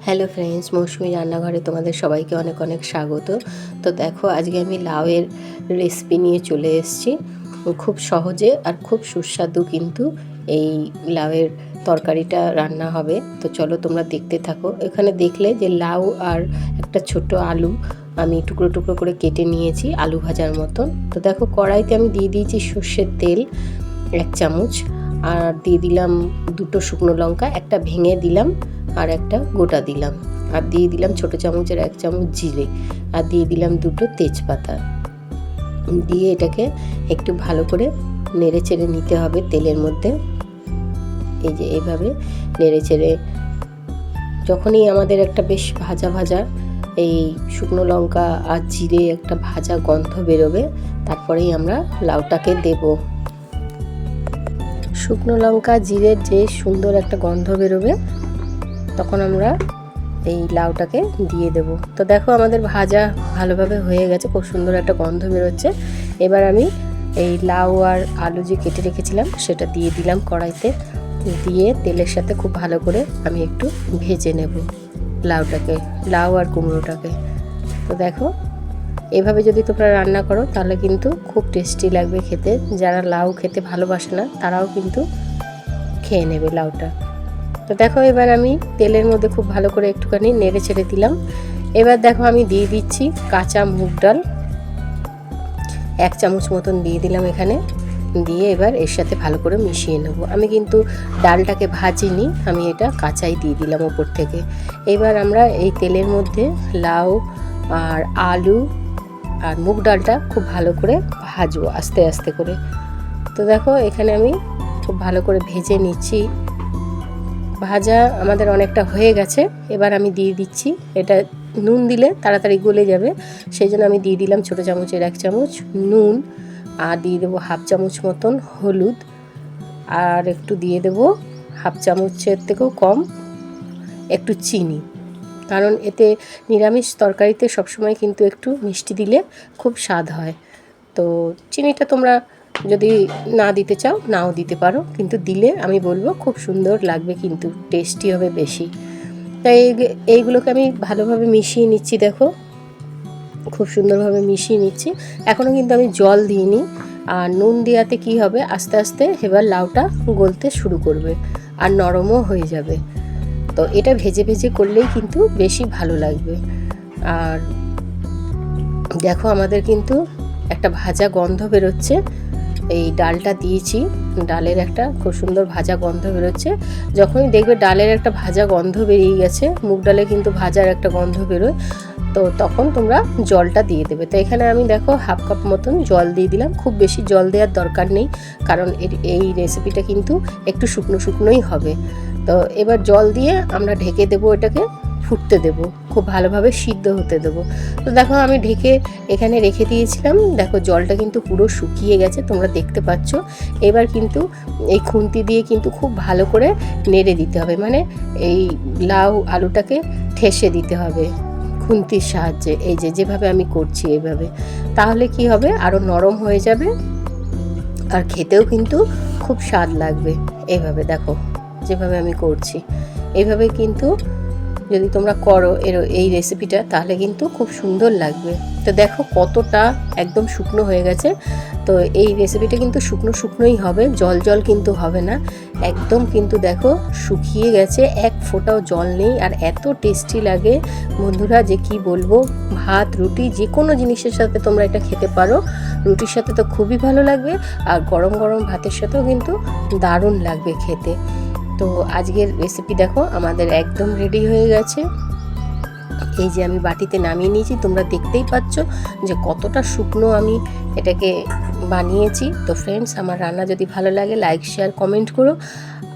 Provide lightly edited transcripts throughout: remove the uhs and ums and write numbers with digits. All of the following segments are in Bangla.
হ্যালো ফ্রেন্ডস, মৌসুমি রান্নাঘরে তোমাদের সবাইকে অনেক অনেক স্বাগত। তো দেখো, আজকে আমি লাউয়ের রেসিপি নিয়ে চলে এসেছি। খুব সহজে আর খুব সুস্বাদু কিন্তু এই লাউয়ের তরকারিটা রান্না হবে। তো চলো তোমরা দেখতে থাকো। এখানে দেখলে যে লাউ আর একটা ছোট আলু আমি টুকরো টুকরো করে কেটে নিয়েছি আলু ভাজার মতন। তো দেখো, কড়াইতে আমি দিয়ে দিয়েছি সর্ষের তেল 1 চামচ, আর দিয়ে দিলাম 2টো শুকনো লঙ্কা, একটা ভেঙে দিলাম আর একটা গোটা দিলাম, আর দিয়ে দিলাম ছোটো চামচের 1 চামচ জিরে, আর দিয়ে দিলাম 2টো তেজপাতা। দিয়ে এটাকে একটু ভালো করে নেড়ে চেড়ে নিতে হবে তেলের মধ্যে। এই যে এইভাবে নেড়ে চেড়ে যখনই আমাদের একটা বেশ ভাজা ভাজা এই শুকনো লঙ্কা আর জিরে একটা ভাজা গন্ধ বেরোবে, তারপরেই আমরা লাউটাকে দেব। শুকনো লঙ্কা জিরের যে সুন্দর একটা গন্ধ বেরোবে, তখন আমরা এই লাউটাকে দিয়ে দেব। তো দেখো, আমাদের ভাজা ভালোভাবে হয়ে গেছে, খুব সুন্দর একটা গন্ধ বেরোচ্ছে। এবার আমি এই লাউ আর আলু যে কেটে রেখেছিলাম সেটা দিয়ে দিলাম কড়াইতে, দিয়ে তেলের সাথে খুব ভালো করে আমি একটু ভেজে নেব লাউটাকে, লাউ আর কুমড়োটাকে। তো দেখো, এভাবে যদি তোমরা রান্না করো তাহলে কিন্তু খুব টেস্টি লাগবে খেতে। যারা লাউ খেতে ভালোবাসে না তারাও কিন্তু খেয়ে নেবে লাউটা। তো দেখো, এবার আমি তেলের মধ্যে খুব ভালো করে একটুখানি নেড়ে ছেড়ে দিলাম। এবার দেখো, আমি দিয়ে দিচ্ছি কাঁচা মুগ ডাল 1 চামচ মতন দিয়ে দিলাম এখানে। দিয়ে এবার এর সাথে ভালো করে মিশিয়ে নেব। আমি কিন্তু ডালটাকে ভাজিনি, আমি এটা কাঁচাই দিয়ে দিলাম ওপর থেকে। এবার আমরা এই তেলের মধ্যে লাউ আর আলু আর মুগ ডালটা খুব ভালো করে ভাজবো আস্তে আস্তে করে। তো দেখো, এখানে আমি খুব ভালো করে ভেজে নিচ্ছি। ভাজা আমাদের অনেকটা হয়ে গেছে। এবার আমি দিয়ে দিচ্ছি, এটা নুন দিলে তাড়াতাড়ি গলে যাবে, সেই জন্য আমি দিয়ে দিলাম ছোটো চামচের 1 চামচ নুন, আর দিয়ে দেবো 1/2 চামচ মতন হলুদ, আর একটু দিয়ে দেবো 1/2 চামচের থেকেও কম একটু চিনি। কারণ এতে নিরামিষ তরকারিতে সবসময় কিন্তু একটু মিষ্টি দিলে খুব স্বাদ হয়। তো চিনিটা তোমরা যদি না দিতে চাও নাও দিতে পারো, কিন্তু দিলে আমি বলবো খুব সুন্দর লাগবে, কিন্তু টেস্টি হবে বেশি। তাই এইগুলোকে আমি ভালোভাবে মিশিয়ে নিচ্ছি। দেখো, খুব সুন্দরভাবে মিশিয়ে নিচ্ছি। এখনও কিন্তু আমি জল দিইনি। আর নুন দেওয়াতে কি হবে, আস্তে আস্তে এবার লাউটা গলতে শুরু করবে আর নরমও হয়ে যাবে। তো এটা ভেজে ভেজে করলেই কিন্তু বেশি ভালো লাগবে। আর দেখো, আমাদের কিন্তু একটা ভাজা গন্ধ বেরোচ্ছে। এই ডালটা দিয়েছি, ডালের একটা খুব সুন্দর ভাজা গন্ধ বেরোচ্ছে। যখনই দেখবে ডালের একটা ভাজা গন্ধ বেরিয়ে গেছে, মুগ ডালে কিন্তু ভাজার একটা গন্ধ বেরোয়, তো তখন তোমরা জলটা দিয়ে দেবে। তো এখানে আমি দেখো 1/2 কাপ মতন জল দিয়ে দিলাম। খুব বেশি জল দেওয়ার দরকার নেই, কারণ এই রেসিপিটা কিন্তু একটু শুকনো শুকনোই হবে। তো এবার জল দিয়ে আমরা ঢেকে দেবো, এটাকে ফুটতে দেব, খুব ভালোভাবে সিদ্ধ হতে দেবো। তো দেখো, আমি ঢেকে এখানে রেখে দিয়েছিলাম। দেখো, জলটা কিন্তু পুরো শুকিয়ে গেছে, তোমরা দেখতে পাচ্ছ। এবার কিন্তু এই খুন্তি দিয়ে কিন্তু খুব ভালো করে নেড়ে দিতে হবে, মানে এই লাউ আলুটাকে ঠেসে দিতে হবে খুন্তির সাহায্যে। এই যেভাবে আমি করছি এইভাবে, তাহলে কি হবে, আরও নরম হয়ে যাবে আর খেতেও কিন্তু খুব স্বাদ লাগবে। এইভাবে দেখো, যেভাবে আমি করছি এইভাবে কিন্তু যদি তোমরা করো এই রেসিপিটা, তাহলে কিন্তু খুব সুন্দর লাগবে। তো দেখো, কতটা একদম শুকনো হয়ে গেছে। তো এই রেসিপিটা কিন্তু শুকনো শুকনোই হবে, জল জল কিন্তু হবে না। একদম কিন্তু দেখো শুকিয়ে গেছে, এক ফোঁটাও জল নেই, আর এত টেস্টি লাগে বন্ধুরা যে কি বলবো। ভাত রুটি যে কোনো জিনিসের সাথে তোমরা এটা খেতে পারো। রুটির সাথে তো খুবই ভালো লাগবে, আর গরম গরম ভাতের সাথেও কিন্তু দারুণ লাগবে খেতে। তো আজকের রেসিপি দেখো আমাদের একদম রেডি হয়ে গেছে। এই যে আমি বাটিতে নামিয়ে নিয়েছি, তোমরা দেখতেই পাচ্ছ যে কতটা শুকনো আমি এটাকে বানিয়েছি। তো ফ্রেন্ডস, আমার রান্না যদি ভালো লাগে লাইক শেয়ার কমেন্ট করো,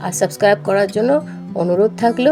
আর সাবস্ক্রাইব করার জন্য অনুরোধ থাকলো।